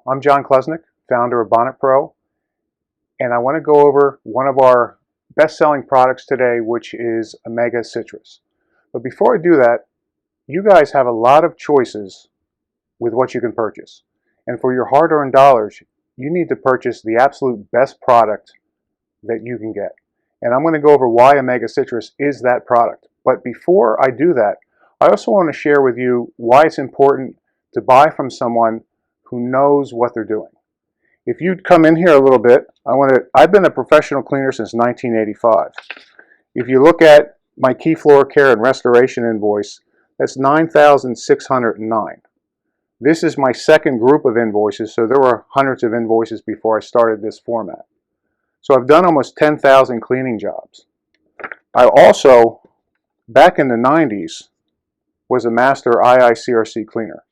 Hello, I'm John Klesnick, founder of Bonnet Pro, and I want to go over one of our best-selling products today, which is Omega Citrus. But before I do that, you guys have a lot of choices with what you can purchase. And for your hard-earned dollars, you need to purchase the absolute best product that you can get. And I'm going to go over why Omega Citrus is that product. But before I do that, I also want to share with you why it's important to buy from someone who knows what they're doing. If you'd come in here a little bit, I've been a professional cleaner since 1985. If you look at my key floor care and restoration invoice, that's $9,609. This is my second group of invoices, so there were hundreds of invoices before I started this format. So I've done almost 10,000 cleaning jobs. I also, back in the 90s, was a master IICRC cleaner.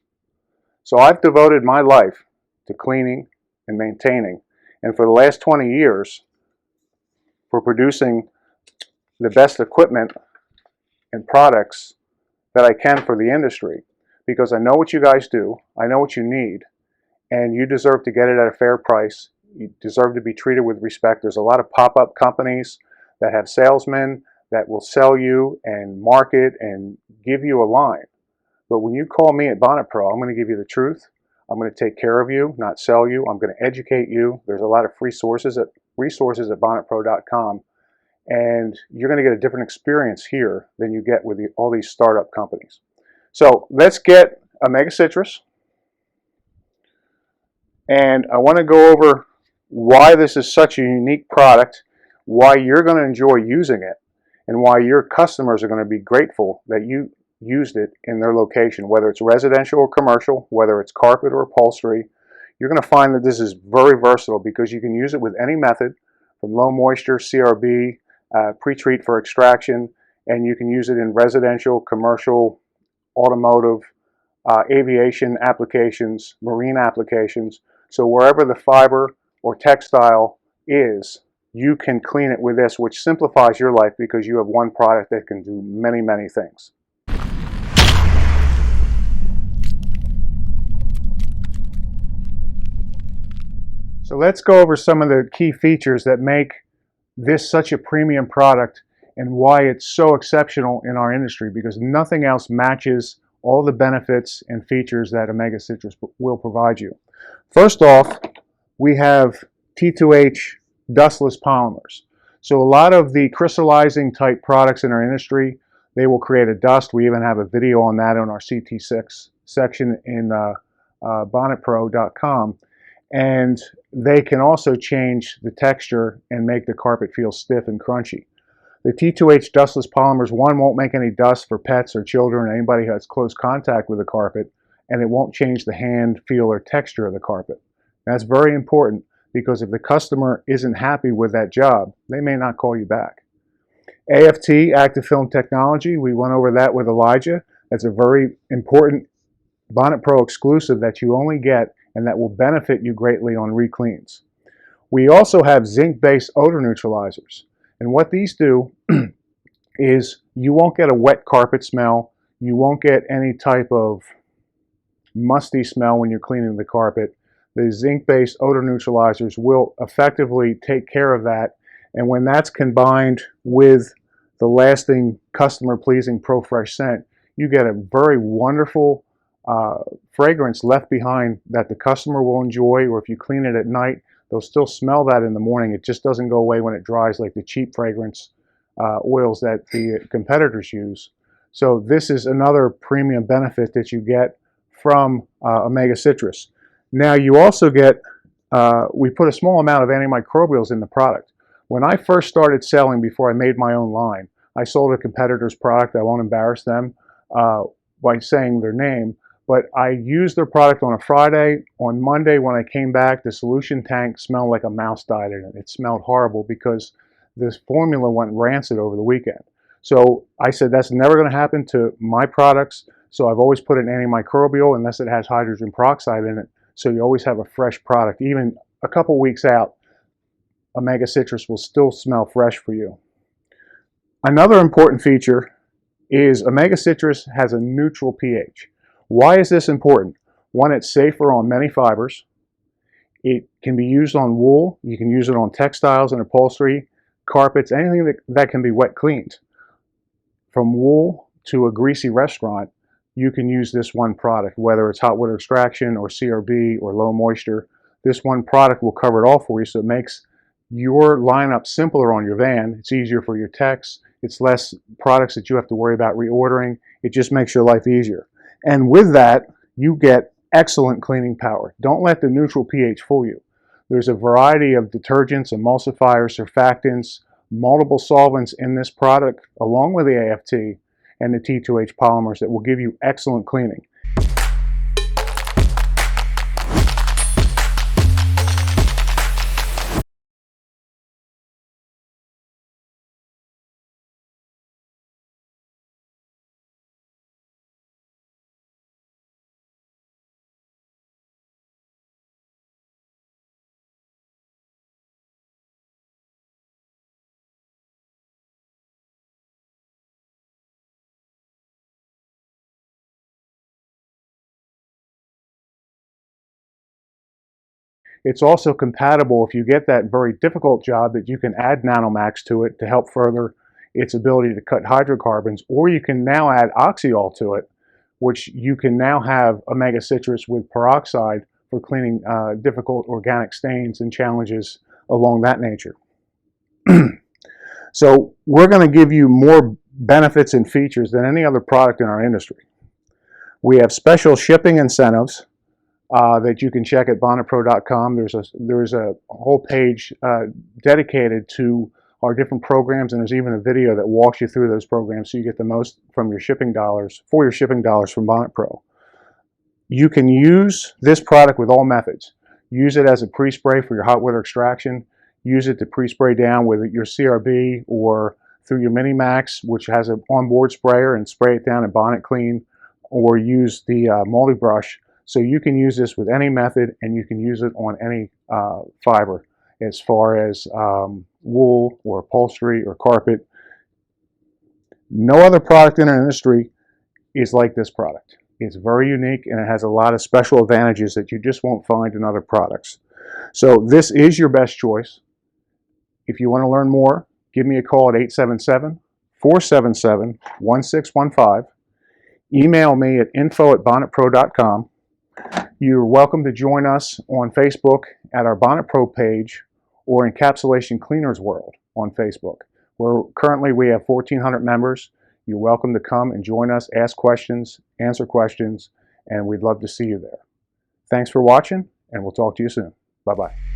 So I've devoted my life to cleaning and maintaining, and for the last 20 years, for producing the best equipment and products that I can for the industry, because I know what you guys do, I know what you need, and you deserve to get it at a fair price. You deserve to be treated with respect. There's a lot of pop-up companies that have salesmen that will sell you and market and give you a line. But when you call me at Bonnet Pro, I'm going to give you the truth. I'm going to take care of you, not sell you. I'm going to educate you. There's a lot of free resources at bonnetpro.com, and you're going to get a different experience here than you get with all these startup companies. So let's get Omega Citrus, and I want to go over why this is such a unique product, why you're going to enjoy using it, and why your customers are going to be grateful that you used it in their location, whether it's residential or commercial, whether it's carpet or upholstery. You're going to find that this is very versatile because you can use it with any method, from low moisture, CRB, pre-treat for extraction, and you can use it in residential, commercial, automotive, aviation applications, marine applications. So wherever the fiber or textile is, you can clean it with this, which simplifies your life because you have one product that can do many, many things. So let's go over some of the key features that make this such a premium product and why it's so exceptional in our industry, because nothing else matches all the benefits and features that Omega Citrus will provide you. First off, we have T2H dustless polymers. So a lot of the crystallizing type products in our industry, they will create a dust. We even have a video on that on our CT6 section in bonnetpro.com. And they can also change the texture and make the carpet feel stiff and crunchy. The T2H dustless polymers, one, won't make any dust for pets or children or anybody who has close contact with the carpet, and it won't change the hand, feel, or texture of the carpet. That's very important because if the customer isn't happy with that job, they may not call you back. AFT, active film technology, we went over that with Elijah. That's a very important Bonnet Pro exclusive that you only get and that will benefit you greatly on re-cleans. We also have zinc-based odor neutralizers. And what these do is you won't get a wet carpet smell. You won't get any type of musty smell when you're cleaning the carpet. The zinc-based odor neutralizers will effectively take care of that. And when that's combined with the lasting customer-pleasing Pro Fresh scent, you get a very wonderful fragrance left behind that the customer will enjoy, or if you clean it at night, they'll still smell that in the morning. It just doesn't go away when it dries like the cheap fragrance oils that the competitors use. So this is another premium benefit that you get from Omega Citrus. Now you also get, we put a small amount of antimicrobials in the product. When I first started selling, before I made my own line, I sold a competitor's product. I won't embarrass them by saying their name. But I used their product on a Friday. On Monday, when I came back, the solution tank smelled like a mouse died in it. It smelled horrible because this formula went rancid over the weekend. So I said, that's never going to happen to my products. So I've always put an antimicrobial unless it has hydrogen peroxide in it. So you always have a fresh product. Even a couple weeks out, Omega Citrus will still smell fresh for you. Another important feature is Omega Citrus has a neutral pH. Why is this important? One, it's safer on many fibers. It can be used on wool. You can use it on textiles and upholstery, carpets, anything that can be wet cleaned. From wool to a greasy restaurant, you can use this one product, whether it's hot water extraction or CRB or low moisture. This one product will cover it all for you, so it makes your lineup simpler on your van. It's easier for your techs. It's less products that you have to worry about reordering. It just makes your life easier. And with that, you get excellent cleaning power. Don't let the neutral pH fool you. There's a variety of detergents, emulsifiers, surfactants, multiple solvents in this product, along with the AFT and the T2H polymers, that will give you excellent cleaning. It's also compatible if you get that very difficult job, that you can add Nanomax to it to help further its ability to cut hydrocarbons, or you can now add oxyol to it, which you can now have Omega Citrus with peroxide for cleaning difficult organic stains and challenges along that nature. So we're going to give you more benefits and features than any other product in our industry. We have special shipping incentives that you can check at bonnetpro.com. There's a whole page dedicated to our different programs, and there's even a video that walks you through those programs so you get the most from your shipping dollars, from Bonnet Pro. You can use this product with all methods. Use it as a pre-spray for your hot water extraction. Use it to pre-spray down with your CRB or through your Mini Max, which has an onboard sprayer, and spray it down in Bonnet Clean, or use the multi brush. So you can use this with any method, and you can use it on any fiber, as far as wool or upholstery or carpet. No other product in our industry is like this product. It's very unique, and it has a lot of special advantages that you just won't find in other products. So this is your best choice. If you want to learn more, give me a call at 877-477-1615. Email me at info@bonnetpro.com. You're welcome to join us on Facebook at our Bonnet Pro page, or Encapsulation Cleaners World on Facebook, where currently we have 1,400 members. You're welcome to come and join us, ask questions, answer questions, and we'd love to see you there. Thanks for watching, and we'll talk to you soon. Bye-bye.